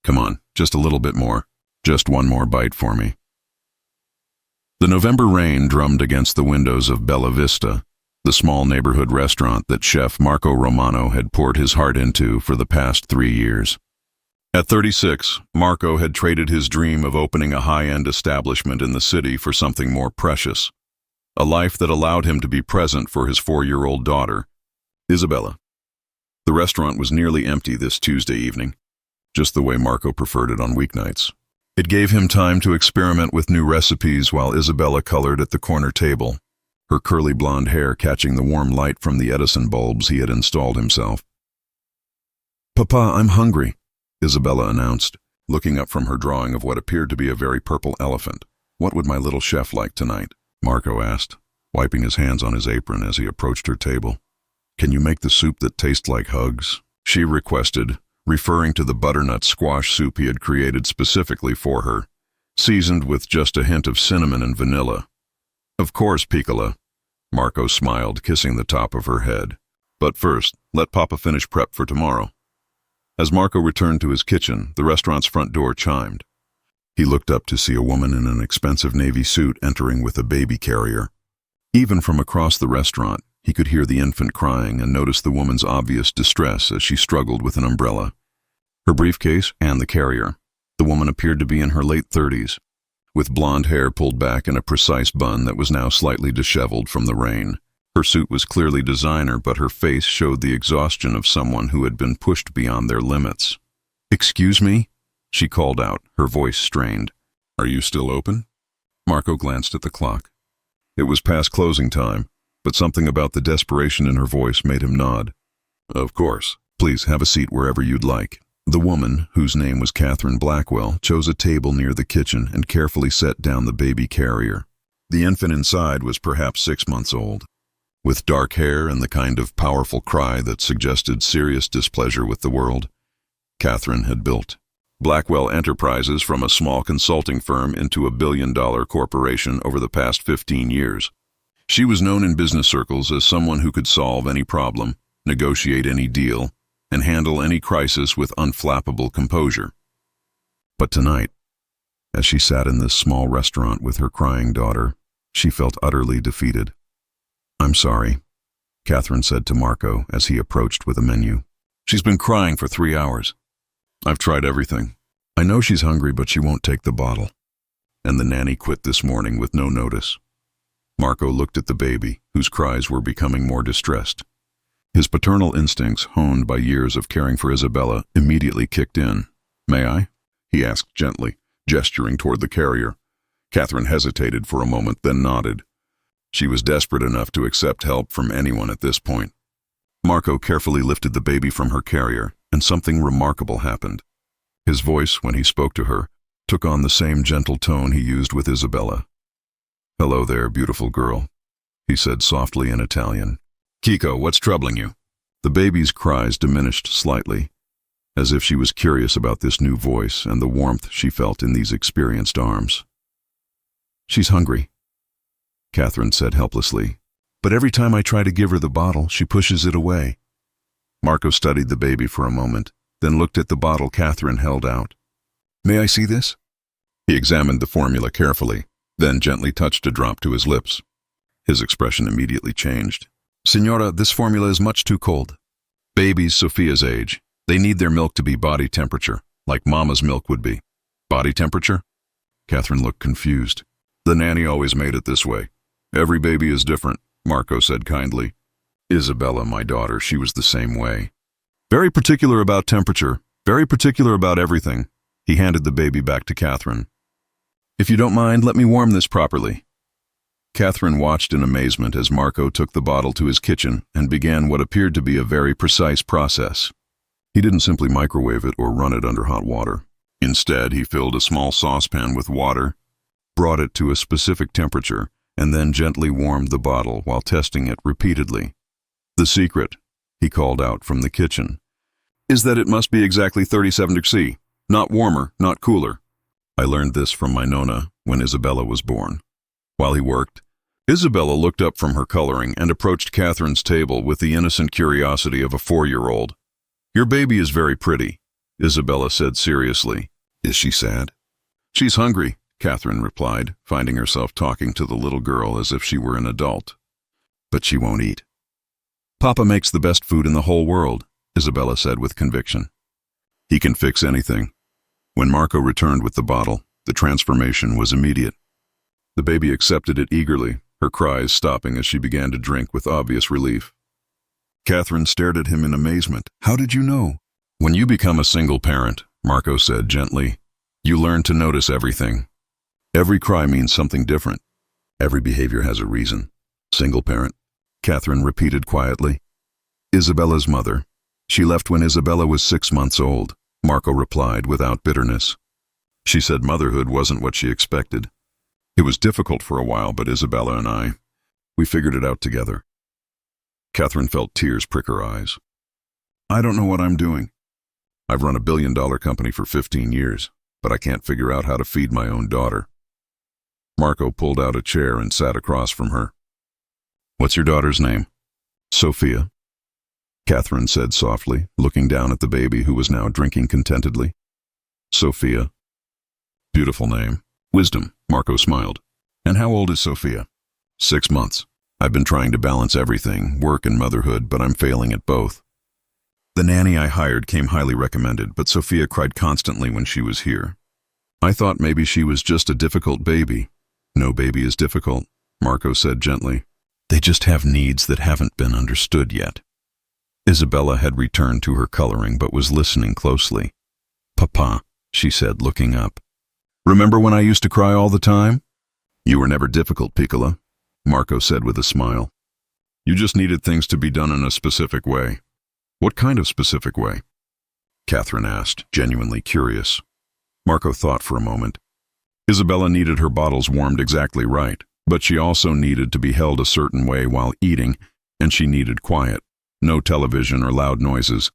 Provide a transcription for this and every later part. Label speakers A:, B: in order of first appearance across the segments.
A: Come on, just a little bit more. Just one more bite for me. The November rain drummed against the windows of Bella Vista, the small neighborhood restaurant that chef Marco Romano had poured his heart into for the past 3 years. At 36, Marco had traded his dream of opening a high-end establishment in the city for something more precious, a life that allowed him to be present for his 4-year-old daughter, Isabella. The restaurant was nearly empty this Tuesday evening, just the way Marco preferred it on weeknights. It gave him time to experiment with new recipes while Isabella colored at the corner table, her curly blonde hair catching the warm light from the Edison bulbs he had installed himself. "Papa, I'm hungry," Isabella announced, looking up from her drawing of what appeared to be a very purple elephant. "What would my little chef like tonight?" Marco asked, wiping his hands on his apron as he approached her table. "Can you make the soup that tastes like hugs?" she requested, referring to the butternut squash soup he had created specifically for her, seasoned with just a hint of cinnamon and vanilla. "Of course, Piccola," Marco smiled, kissing the top of her head. "But first, let Papa finish prep for tomorrow." As Marco returned to his kitchen, the restaurant's front door chimed. He looked up to see a woman in an expensive navy suit entering with a baby carrier. Even from across the restaurant, he could hear the infant crying and notice the woman's obvious distress as she struggled with an umbrella, her briefcase, and the carrier. The woman appeared to be in her late 30s, with blonde hair pulled back in a precise bun that was now slightly disheveled from the rain. Her suit was clearly designer, but her face showed the exhaustion of someone who had been pushed beyond their limits. "Excuse me?" she called out, her voice strained. "Are you still open?" Marco glanced at the clock. It was past closing time, but something about the desperation in her voice made him nod. "Of course. Please have a seat wherever you'd like." The woman, whose name was Catherine Blackwell, chose a table near the kitchen and carefully set down the baby carrier. The infant inside was perhaps 6 months old, with dark hair and the kind of powerful cry that suggested serious displeasure with the world. Catherine had built Blackwell Enterprises from a small consulting firm into a billion-dollar corporation over the past 15 years. She was known in business circles as someone who could solve any problem, negotiate any deal, and handle any crisis with unflappable composure. But tonight, as she sat in this small restaurant with her crying daughter, she felt utterly defeated. "I'm sorry," Catherine said to Marco as he approached with a menu. "She's been crying for 3 hours. I've tried everything. I know she's hungry, but she won't take the bottle. And the nanny quit this morning with no notice." Marco looked at the baby, whose cries were becoming more distressed. His paternal instincts, honed by years of caring for Isabella, immediately kicked in. "May I?" he asked gently, gesturing toward the carrier. Catherine hesitated for a moment, then nodded. She was desperate enough to accept help from anyone at this point. Marco carefully lifted the baby from her carrier, and something remarkable happened. His voice, when he spoke to her, took on the same gentle tone he used with Isabella. "Hello there, beautiful girl," he said softly in Italian. "Kiko, what's troubling you?" The baby's cries diminished slightly, as if she was curious about this new voice and the warmth she felt in these experienced arms. "She's hungry," Catherine said helplessly. "But every time I try to give her the bottle, she pushes it away." Marco studied the baby for a moment, then looked at the bottle Catherine held out. "May I see this?" He examined the formula carefully, then gently touched a drop to his lips. His expression immediately changed. "Signora, this formula is much too cold. Babies Sophia's age, they need their milk to be body temperature, like Mama's milk would be." "Body temperature?" Catherine looked confused. "The nanny always made it this way. Every baby is different," Marco said kindly. "Isabella, my daughter, she was the same way. Very particular about temperature, very particular about everything." He handed the baby back to Catherine. "If you don't mind, let me warm this properly." Catherine watched in amazement as Marco took the bottle to his kitchen and began what appeared to be a very precise process. He didn't simply microwave it or run it under hot water. Instead, he filled a small saucepan with water, brought it to a specific temperature, and then gently warmed the bottle while testing it repeatedly. "The secret," he called out from the kitchen, "is that it must be exactly 37 degrees, not warmer, not cooler. I learned this from my nonna when Isabella was born." While he worked, Isabella looked up from her coloring and approached Catherine's table with the innocent curiosity of a 4-year-old. "Your baby is very pretty. Isabella said seriously. Is she sad? She's hungry, Catherine replied, finding herself talking to the little girl as if she were an adult. But she won't eat. Papa makes the best food in the whole world, Isabella said with conviction. He can fix anything. When Marco returned with the bottle, the transformation was immediate. The baby accepted it eagerly, her cries stopping as she began to drink with obvious relief. Catherine stared at him in amazement. How did you know? When you become a single parent, Marco said gently, you learn to notice everything. Every cry means something different. Every behavior has a reason. Single parent, Catherine repeated quietly. Isabella's mother. She left when Isabella was 6 months old, Marco replied without bitterness. She said motherhood wasn't what she expected. It was difficult for a while, but Isabella and we figured it out together. Catherine felt tears prick her eyes. I don't know what I'm doing. I've run a billion-dollar company for 15 years, but I can't figure out how to feed my own daughter. Marco pulled out a chair and sat across from her. What's your daughter's name? Sophia, Catherine said softly, looking down at the baby who was now drinking contentedly. Sophia. Beautiful name. Wisdom, Marco smiled. And how old is Sophia? 6 months. I've been trying to balance everything, work and motherhood, but I'm failing at both. The nanny I hired came highly recommended, but Sophia cried constantly when she was here. I thought maybe she was just a difficult baby. No baby is difficult, Marco said gently. They just have needs that haven't been understood yet. Isabella had returned to her coloring but was listening closely. Papa, she said, looking up. Remember when I used to cry all the time? You were never difficult, Piccola, Marco said with a smile. You just needed things to be done in a specific way. What kind of specific way? Catherine asked, genuinely curious. Marco thought for a moment. Isabella needed her bottles warmed exactly right, but she also needed to be held a certain way while eating, and she needed quiet, no television or loud noises.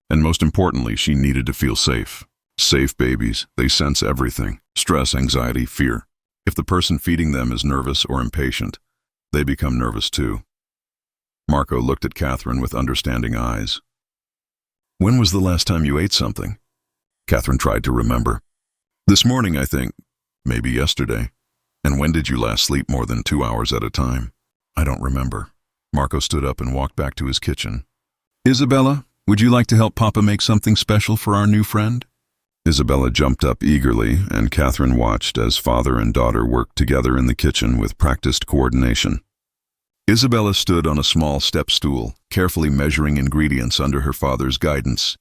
A: And most importantly, she needed to feel safe. Safe babies, they sense everything: stress, anxiety, fear. If the person feeding them is nervous or impatient, they become nervous too. Marco looked at Catherine with understanding eyes. When was the last time you ate something? Catherine tried to remember. This morning, I think. Maybe yesterday. And when did you last sleep more than 2 hours at a time? I don't remember. Marco stood up and walked back to his kitchen. Isabella, would you like to help Papa make something special for our new friend? Isabella jumped up eagerly, and Catherine watched as father and daughter worked together in the kitchen with practiced coordination. Isabella stood on a small step stool, carefully measuring ingredients under her father's guidance,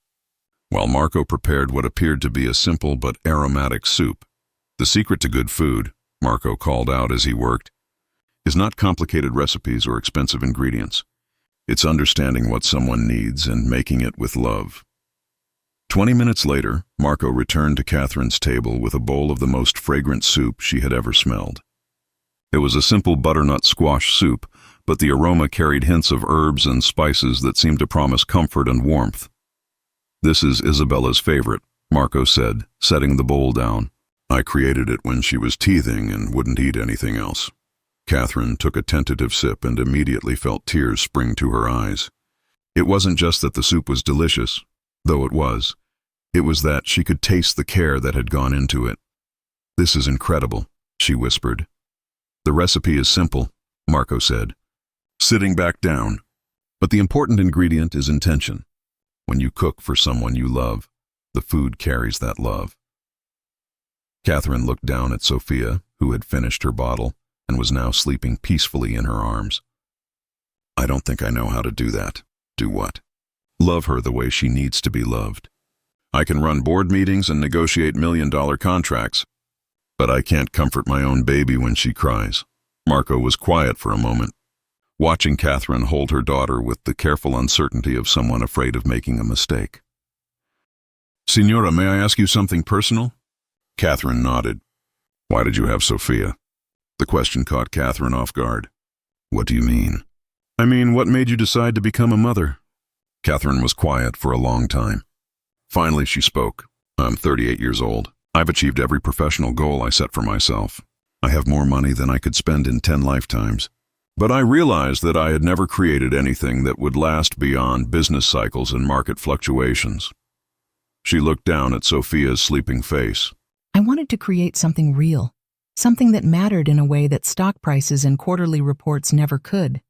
A: while Marco prepared what appeared to be a simple but aromatic soup. The secret to good food, Marco called out as he worked, is not complicated recipes or expensive ingredients. It's understanding what someone needs and making it with love. 20 minutes later, Marco returned to Catherine's table with a bowl of the most fragrant soup she had ever smelled. It was a simple butternut squash soup, but the aroma carried hints of herbs and spices that seemed to promise comfort and warmth. This is Isabella's favorite, Marco said, setting the bowl down. I created it when she was teething and wouldn't eat anything else. Catherine took a tentative sip and immediately felt tears spring to her eyes. It wasn't just that the soup was delicious, though it was. It was that she could taste the care that had gone into it. This is incredible, she whispered. The recipe is simple, Marco said, sitting back down. But the important ingredient is intention. When you cook for someone you love, the food carries that love. Catherine looked down at Sophia, who had finished her bottle and was now sleeping peacefully in her arms. I don't think I know how to do that. Do what? Love her the way she needs to be loved. I can run board meetings and negotiate million-dollar contracts, but I can't comfort my own baby when she cries. Marco was quiet for a moment, watching Catherine hold her daughter with the careful uncertainty of someone afraid of making a mistake. Signora, may I ask you something personal? Catherine nodded. Why did you have Sophia? The question caught Catherine off guard. What do you mean? I mean, what made you decide to become a mother? Catherine was quiet for a long time. Finally, she spoke. I'm 38 years old. I've achieved every professional goal I set for myself. I have more money than I could spend in 10 lifetimes. But I realized that I had never created anything that would last beyond business cycles and market fluctuations. She looked down at Sophia's sleeping face.
B: I wanted to create something real, something that mattered in a way that stock prices and quarterly reports never could.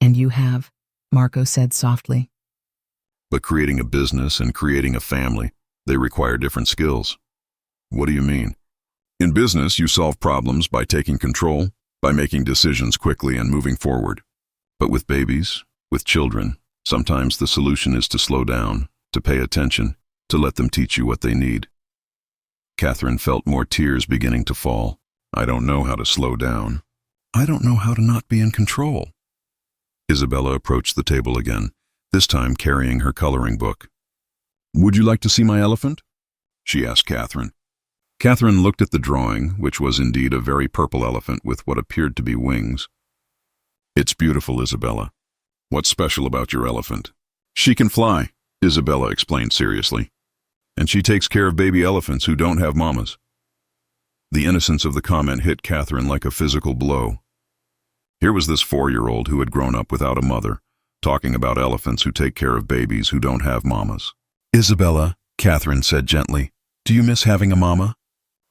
B: And you have, Marco said softly.
A: But creating a business and creating a family, they require different skills. What do you mean? In business, you solve problems by taking control, by making decisions quickly and moving forward. But with babies, with children, sometimes the solution is to slow down, to pay attention, to let them teach you what they need. Catherine felt more tears beginning to fall. I don't know how to slow down. I don't know how to not be in control. Isabella approached the table again, this time carrying her coloring book. Would you like to see my elephant? She asked Catherine. Catherine looked at the drawing, which was indeed a very purple elephant with what appeared to be wings. It's beautiful, Isabella. What's special about your elephant? She can fly, Isabella explained seriously. And she takes care of baby elephants who don't have mamas. The innocence of the comment hit Catherine like a physical blow. Here was this 4-year-old who had grown up without a mother, talking about elephants who take care of babies who don't have mamas. Isabella, Catherine said gently, do you miss having a mama?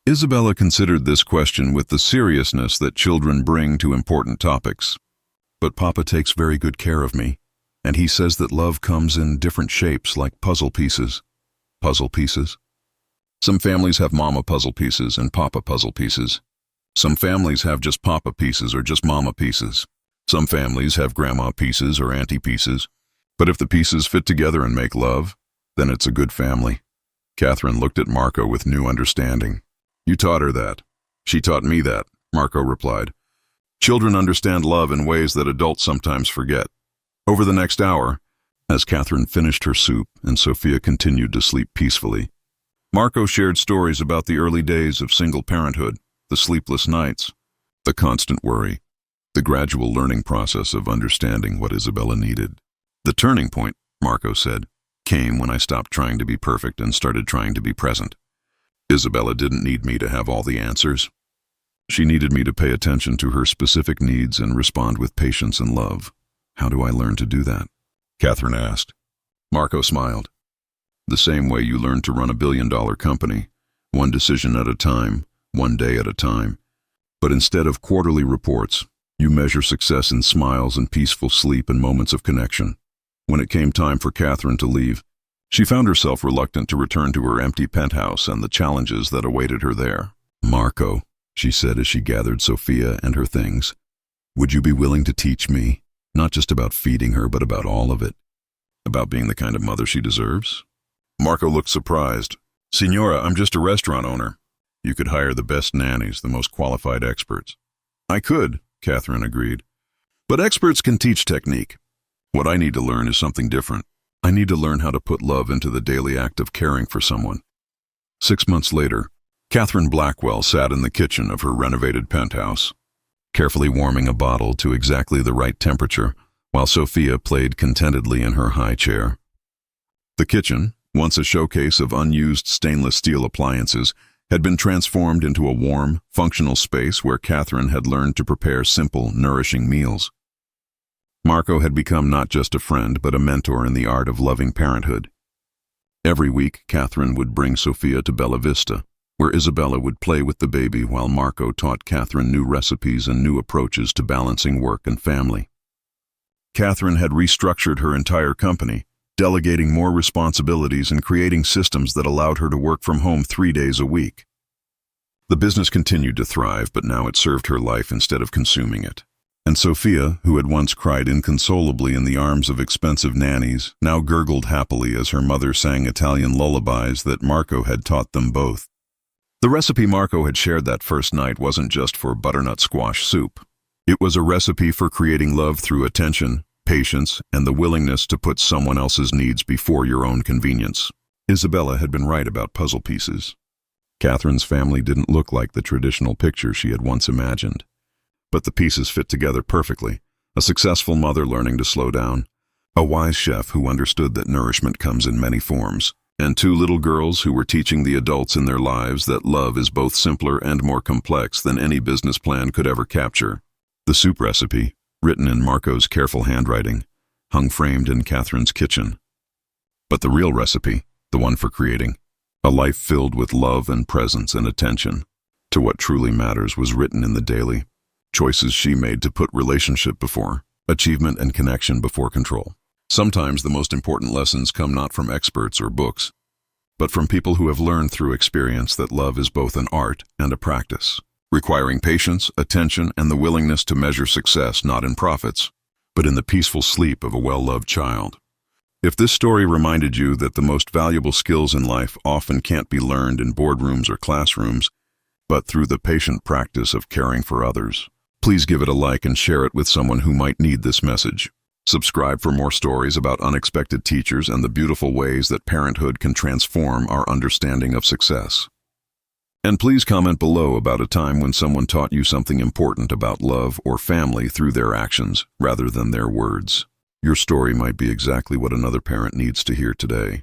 A: Isabella considered this question with the seriousness that children bring to important topics. But Papa takes very good care of me, and he says that love comes in different shapes like puzzle pieces. Puzzle pieces? Some families have mama puzzle pieces and papa puzzle pieces. Some families have just papa pieces or just mama pieces. Some families have grandma pieces or auntie pieces. But if the pieces fit together and make love, then it's a good family. Catherine looked at Marco with new understanding. You taught her that. She taught me that, Marco replied. Children understand love in ways that adults sometimes forget. Over the next hour, as Catherine finished her soup and Sophia continued to sleep peacefully, Marco shared stories about the early days of single parenthood, the sleepless nights, the constant worry, the gradual learning process of understanding what Isabella needed. The turning point, Marco said, came when I stopped trying to be perfect and started trying to be present. Isabella didn't need me to have all the answers. She needed me to pay attention to her specific needs and respond with patience and love. How do I learn to do that? Catherine asked. Marco smiled. The same way you learn to run a billion-dollar company, one decision at a time, one day at a time. But instead of quarterly reports, you measure success in smiles and peaceful sleep and moments of connection. When it came time for Catherine to leave, she found herself reluctant to return to her empty penthouse and the challenges that awaited her there. Marco, she said as she gathered Sophia and her things, would you be willing to teach me, not just about feeding her, but about all of it? About being the kind of mother she deserves? Marco looked surprised. Signora, I'm just a restaurant owner. You could hire the best nannies, the most qualified experts. I could, Catherine agreed. But experts can teach technique. What I need to learn is something different. I need to learn how to put love into the daily act of caring for someone. 6 months later, Catherine Blackwell sat in the kitchen of her renovated penthouse, carefully warming a bottle to exactly the right temperature, while Sophia played contentedly in her high chair. The kitchen, once a showcase of unused stainless steel appliances, had been transformed into a warm, functional space where Catherine had learned to prepare simple, nourishing meals. Marco had become not just a friend, but a mentor in the art of loving parenthood. Every week, Catherine would bring Sophia to Bella Vista, where Isabella would play with the baby while Marco taught Catherine new recipes and new approaches to balancing work and family. Catherine had restructured her entire company, delegating more responsibilities and creating systems that allowed her to work from home 3 days a week. The business continued to thrive, but now it served her life instead of consuming it. And Sophia, who had once cried inconsolably in the arms of expensive nannies, now gurgled happily as her mother sang Italian lullabies that Marco had taught them both. The recipe Marco had shared that first night wasn't just for butternut squash soup. It was a recipe for creating love through attention, patience, and the willingness to put someone else's needs before your own convenience. Isabella had been right about puzzle pieces. Catherine's family didn't look like the traditional picture she had once imagined. But the pieces fit together perfectly. A successful mother learning to slow down, a wise chef who understood that nourishment comes in many forms, and 2 little girls who were teaching the adults in their lives that love is both simpler and more complex than any business plan could ever capture. The soup recipe, written in Marco's careful handwriting, hung framed in Catherine's kitchen. But the real recipe, the one for creating a life filled with love and presence and attention to what truly matters was written in the daily choices she made to put relationship before achievement and connection before control. Sometimes the most important lessons come not from experts or books, but from people who have learned through experience that love is both an art and a practice, requiring patience, attention, and the willingness to measure success not in profits, but in the peaceful sleep of a well-loved child. If this story reminded you that the most valuable skills in life often can't be learned in boardrooms or classrooms, but through the patient practice of caring for others, please give it a like and share it with someone who might need this message. Subscribe for more stories about unexpected teachers and the beautiful ways that parenthood can transform our understanding of success. And please comment below about a time when someone taught you something important about love or family through their actions rather than their words. Your story might be exactly what another parent needs to hear today.